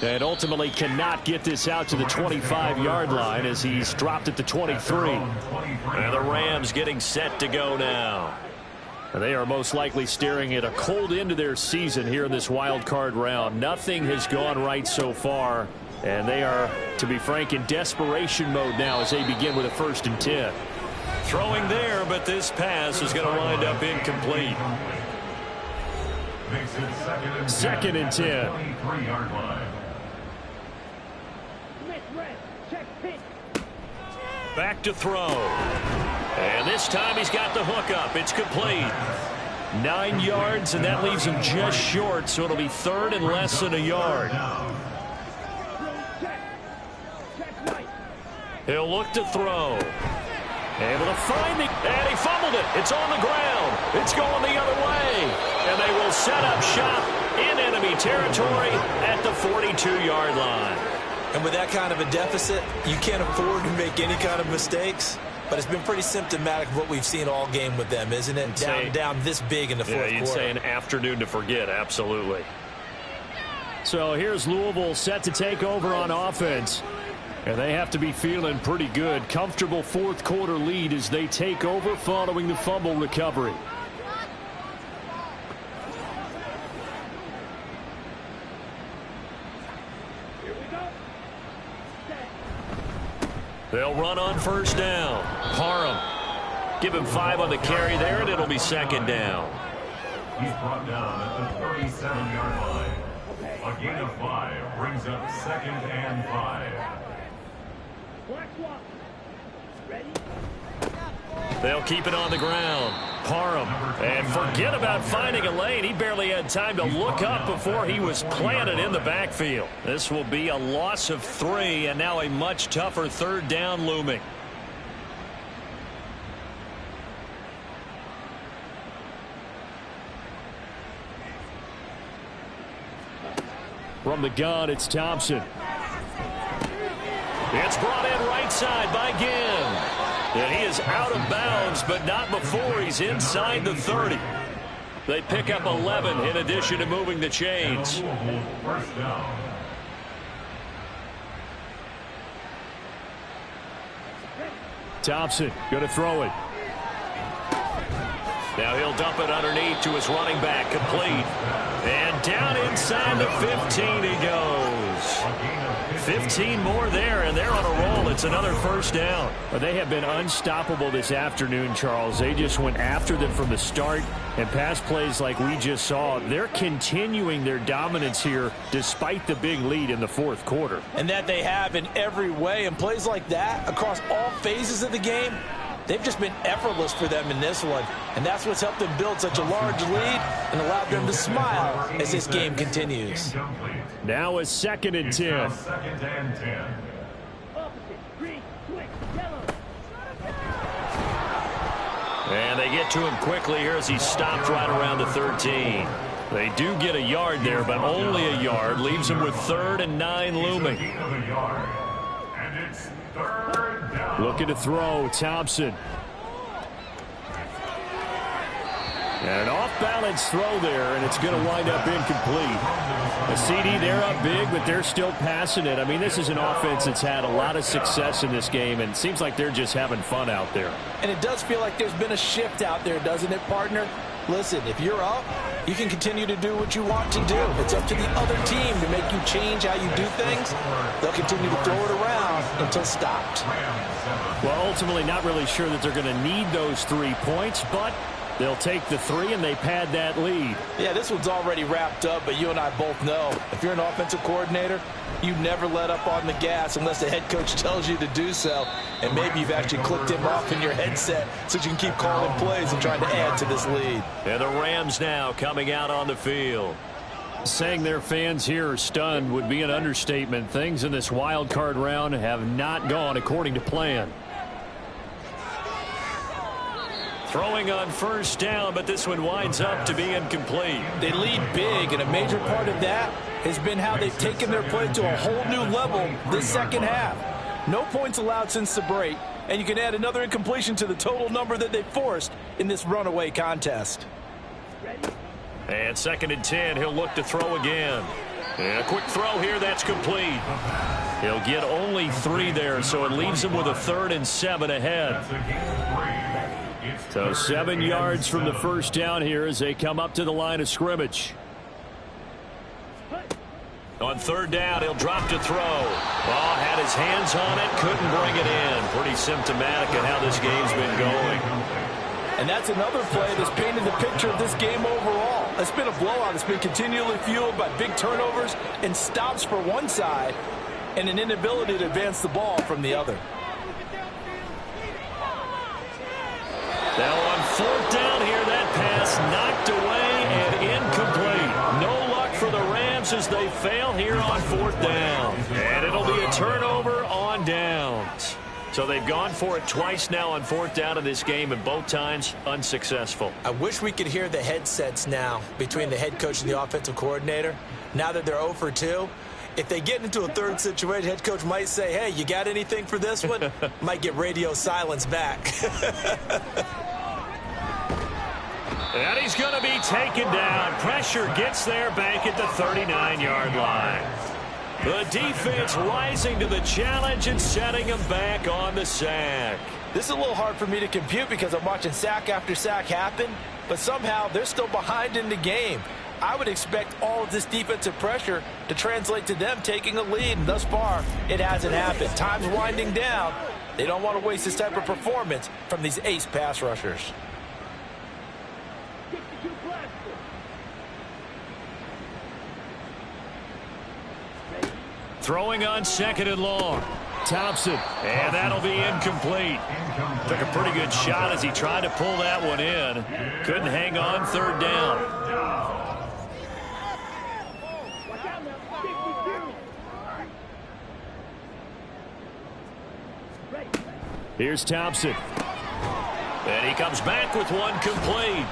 And ultimately cannot get this out to the 25-yard line as he's dropped at the 23. And the Rams getting set to go now. They are most likely staring at a cold end to their season here in this wild card round. Nothing has gone right so far, and they are, to be frank, in desperation mode now as they begin with a 1st and 10. Throwing there, but this pass is going to wind up incomplete. Second and 10. 23-yard line. Back to throw. And this time he's got the hook up. It's complete. 9 yards, and that leaves him just short, so it'll be 3rd and less than a yard. He'll look to throw. Able to find it, and he fumbled it. It's on the ground. It's going the other way. And they will set up shop in enemy territory at the 42-yard line. And with that kind of a deficit, you can't afford to make any kind of mistakes. But it's been pretty symptomatic of what we've seen all game with them, isn't it? Down this big in the fourth quarter. You'd say an afternoon to forget, absolutely. So here's Louisville set to take over on offense. And they have to be feeling pretty good. Comfortable fourth quarter lead as they take over following the fumble recovery. They'll run on first down. Parham. Give him 5 on the carry there, and it'll be second down. He's brought down at the 37-yard line. A gain of 5 brings up second and 5. They'll keep it on the ground. Parham. And forget about finding a lane. He barely had time to look up before he was planted in the backfield. This will be a loss of 3, and now a much tougher third down looming. From the gun, it's Thompson. It's brought in right side by Ginn. And he is out of bounds, but not before he's inside the 30. They pick up 11 in addition to moving the chains. First down. Thompson going to throw it. Now he'll dump it underneath to his running back, complete. And down inside the 15 he goes. 15 more there, and they're on a roll. It's another first down. Well, they have been unstoppable this afternoon, Charles. They just went after them from the start, and pass plays like we just saw, they're continuing their dominance here despite the big lead in the fourth quarter. And that they have in every way, and plays like that across all phases of the game, they've just been effortless for them in this one. And that's what's helped them build such a large lead and allowed them to smile as this game continues. Now a second and 10. Second and 10. And they get to him quickly here as he stopped right around the 13. They do get a yard there, but only a yard. Leaves him with 3rd and 9 looming. And it's third down. Looking to throw, Thompson. And an off-balance throw there, and it's going to wind up incomplete. A CD, they're up big, but they're still passing it. I mean, this is an offense that's had a lot of success in this game, and it seems like they're just having fun out there. And it does feel like there's been a shift out there, doesn't it, partner? Listen, if you're up, you can continue to do what you want to do. It's up to the other team to make you change how you do things. They'll continue to throw it around until stopped. Well, ultimately, not really sure that they're going to need those 3 points, but they'll take the 3 and they pad that lead. Yeah, this one's already wrapped up, but you and I both know if you're an offensive coordinator, you never let up on the gas unless the head coach tells you to do so. And maybe you've actually clicked him off in your headset so you can keep calling plays and trying to add to this lead. And the Rams now coming out on the field. Saying their fans here are stunned would be an understatement. Things in this wild card round have not gone according to plan. Throwing on first down, but this one winds up to be incomplete. They lead big, and a major part of that has been how they've taken their play to a whole new level this second half. No points allowed since the break, and you can add another incompletion to the total number that they forced in this runaway contest. And 2nd and 10, he'll look to throw again. And a quick throw here, that's complete. He'll get only 3 there, so it leaves him with a 3rd and 7 ahead. So 7 yards from the first down here as they come up to the line of scrimmage. On 3rd down, he'll drop to throw. Ball had his hands on it, couldn't bring it in. Pretty symptomatic of how this game's been going. And that's another play that's painted the picture of this game overall. It's been a blowout. It's been continually fueled by big turnovers and stops for one side and an inability to advance the ball from the other. Now on 4th down here, that pass knocked away and incomplete. No luck for the Rams as they fail here on 4th down. And it'll be a turnover on downs. So they've gone for it twice now on 4th down in this game, and both times unsuccessful. I wish we could hear the headsets now between the head coach and the offensive coordinator. Now that they're 0 for 2, if they get into a third situation, head coach might say, hey, you got anything for this one? Might get radio silence back. And he's going to be taken down. Pressure gets there back at the 39-yard line. The defense rising to the challenge and setting him back on the sack. This is a little hard for me to compute because I'm watching sack after sack happen, but somehow they're still behind in the game. I would expect all of this defensive pressure to translate to them taking a lead, and thus far, it hasn't happened. Time's winding down. They don't want to waste this type of performance from these ace pass rushers. Throwing on 2nd and long. Thompson, and that'll be incomplete. Took a pretty good shot as he tried to pull that one in. Couldn't hang on 3rd down. Here's Thompson. And he comes back with one complete.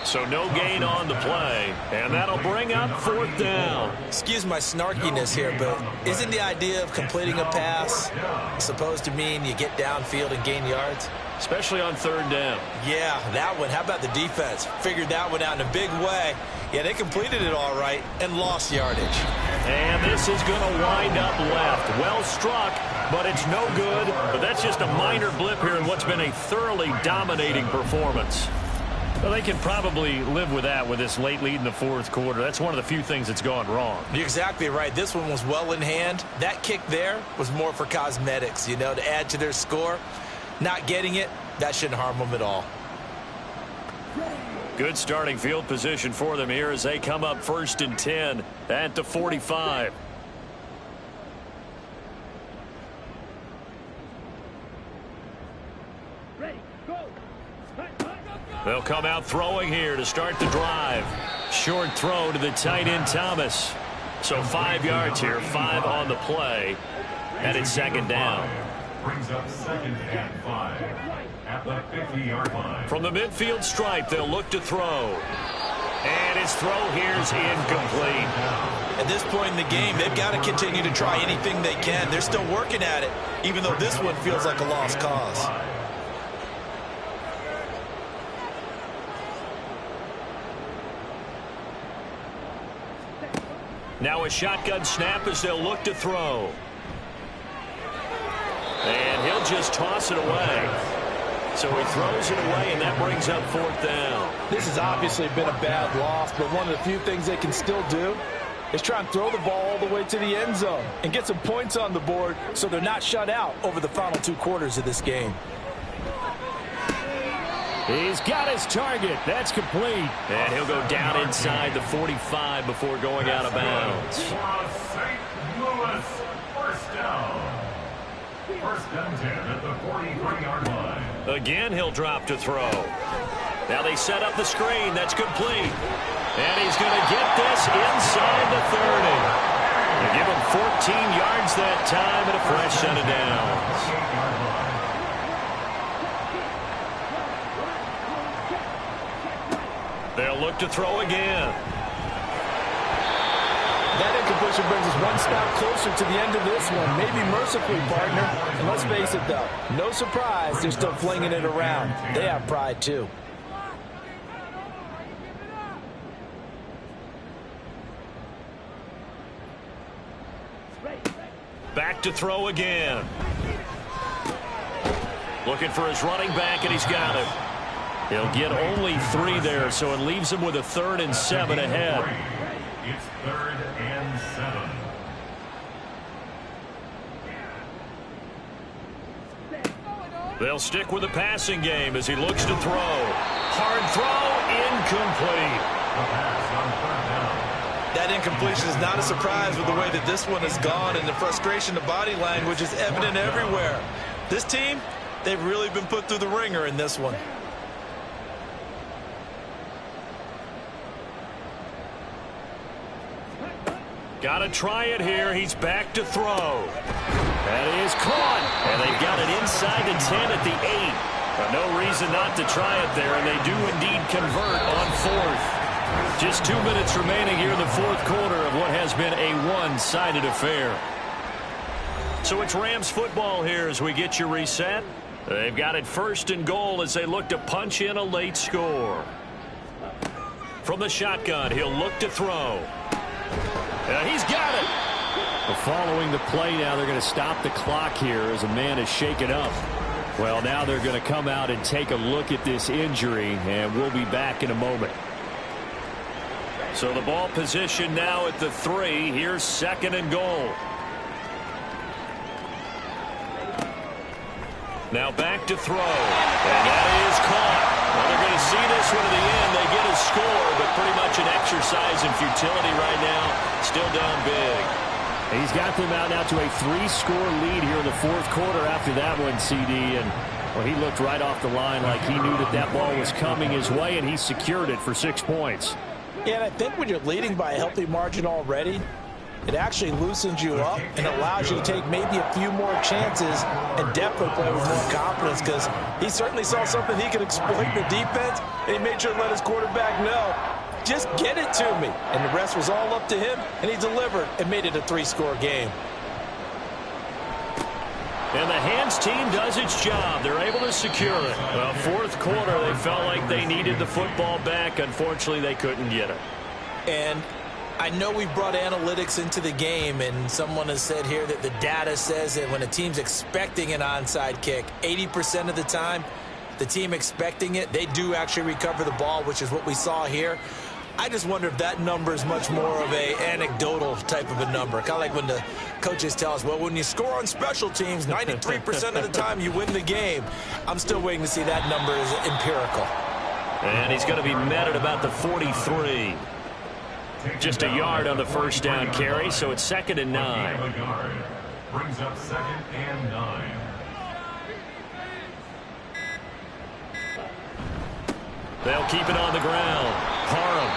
So no gain on the play, and that'll bring up 4th down. Excuse my snarkiness here, but isn't the idea of completing a pass supposed to mean you get downfield and gain yards? Especially on 3rd down. Yeah, that one. How about the defense? Figured that one out in a big way. Yeah, they completed it all right and lost yardage. And this is going to wind up left. Well struck, but it's no good. But that's just a minor blip here in what's been a thoroughly dominating performance. Well, they can probably live with that with this late lead in the 4th quarter. That's one of the few things that's gone wrong. You're exactly right. This one was well in hand. That kick there was more for cosmetics, you know, to add to their score. Not getting it, that shouldn't harm them at all. Good starting field position for them here as they come up 1st and 10 at the 45. They'll come out throwing here to start the drive. Short throw to the tight end, Thomas. So 5 yards here, 5 on the play. And it's 2nd down. Brings up 2nd and 5 at the 50-yard line. From the midfield stripe, they'll look to throw. And his throw here's incomplete. At this point in the game, they've got to continue to try anything they can. They're still working at it, even though this one feels like a lost cause. Now a shotgun snap as they'll look to throw. And he'll just toss it away. So he throws it away, and that brings up 4th down. This has obviously been a bad loss, but one of the few things they can still do is try and throw the ball all the way to the end zone and get some points on the board so they're not shut out over the final 2 quarters of this game. He's got his target. That's complete. And he'll go down inside the 45 before going out of bounds. St. Louis, 1st down. 1st and 10 at the 43-yard line. Again, he'll drop to throw. Now they set up the screen. That's complete. And he's going to get this inside the 30. They give him 14 yards that time and a fresh set of downs. They'll look to throw again. That incompletion brings us one step closer to the end of this one. Maybe mercifully, partner. And let's face it, though, no surprise they're still flinging it around. They have pride, too. Back to throw again. Looking for his running back, and he's got him. He'll get only 3 there, so it leaves him with a 3rd and 7 ahead. It's 3rd and 7. They'll stick with the passing game as he looks to throw. Hard throw, incomplete. The pass on 3rd down. That incompletion is not a surprise with the way that this one has gone, and the frustration of body language is evident everywhere. This team, they've really been put through the ringer in this one. Got to try it here. He's back to throw. And he is caught. And inside the 10 at the 8. No reason not to try it there, and they do indeed convert on 4th. Just 2 minutes remaining here in the 4th quarter of what has been a one-sided affair. So it's Rams football here as we get you reset. They've got it 1st and goal as they look to punch in a late score. From the shotgun, he'll look to throw. He's got it. Following the play now, they're going to stop the clock here as a man is shaken up. Well, now they're going to come out and take a look at this injury, and we'll be back in a moment. So the ball position now at the 3. Here's 2nd and goal. Now back to throw. And that is caught. Well, they're going to see this one to the end. They get a score, but pretty much an exercise in futility right now. Still down big. He's got them out now to a 3-score lead here in the 4th quarter after that one, CD. And well, he looked right off the line like he knew that that ball was coming his way, and he secured it for 6 points. Yeah, and I think when you're leading by a healthy margin already, it actually loosens you up and allows you to take maybe a few more chances and definitely play with more confidence, because he certainly saw something he could exploit in the defense, and he made sure to let his quarterback know, just get it to me. And the rest was all up to him, and he delivered and made it a 3-score game. And the hands team does its job. They're able to secure it. Well, 4th quarter, they felt like they needed the football back. Unfortunately, they couldn't get it. And I know we brought analytics into the game, and someone has said here that the data says that when a team's expecting an onside kick, 80% of the time, the team expecting it, they do actually recover the ball, which is what we saw here. I just wonder if that number is much more of a anecdotal type of a number. Kind of like when the coaches tell us, well, when you score on special teams, 93% of the time you win the game. I'm still waiting to see that number is empirical. And he's going to be met at about the 43. Just a yard on the 1st down carry, so it's 2nd and 9. Brings up 2nd and 9. They'll keep it on the ground. Parham.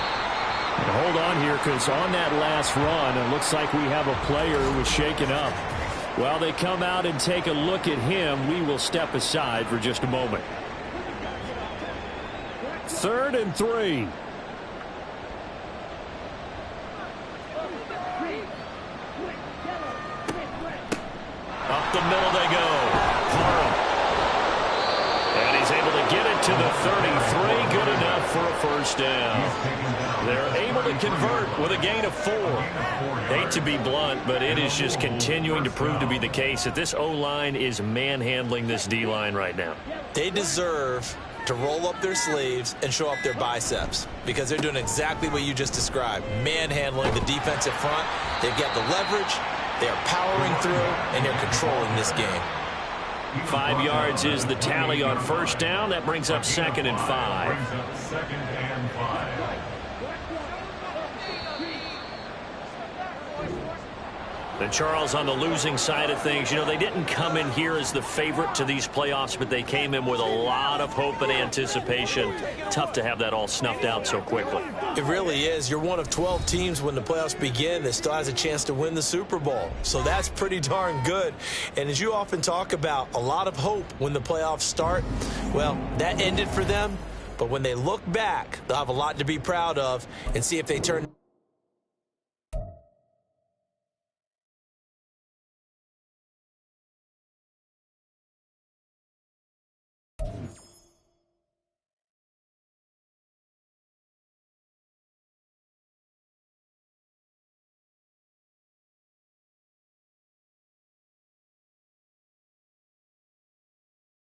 Hold on here, because on that last run, it looks like we have a player who was shaken up. While they come out and take a look at him, we will step aside for just a moment. 3rd and 3. Up the middle they go. Parham. And he's able to get it to the 33. Good enough for a 1st down. They're able to convert with a gain of 4. Hate to be blunt, but it is just continuing to prove to be the case that this O-line is manhandling this D-line right now. They deserve to roll up their sleeves and show up their biceps, because they're doing exactly what you just described, manhandling the defensive front. They've got the leverage. They're powering through, and they're controlling this game. 5 yards is the tally on 1st down. That brings up 2nd and 5. Brings up 2nd and 5. And Charles, on the losing side of things, you know, they didn't come in here as the favorite to these playoffs, but they came in with a lot of hope and anticipation. Tough to have that all snuffed out so quickly. It really is. You're one of 12 teams when the playoffs begin that still has a chance to win the Super Bowl. So that's pretty darn good. And as you often talk about, a lot of hope when the playoffs start. Well, that ended for them. But when they look back, they'll have a lot to be proud of and see if they turn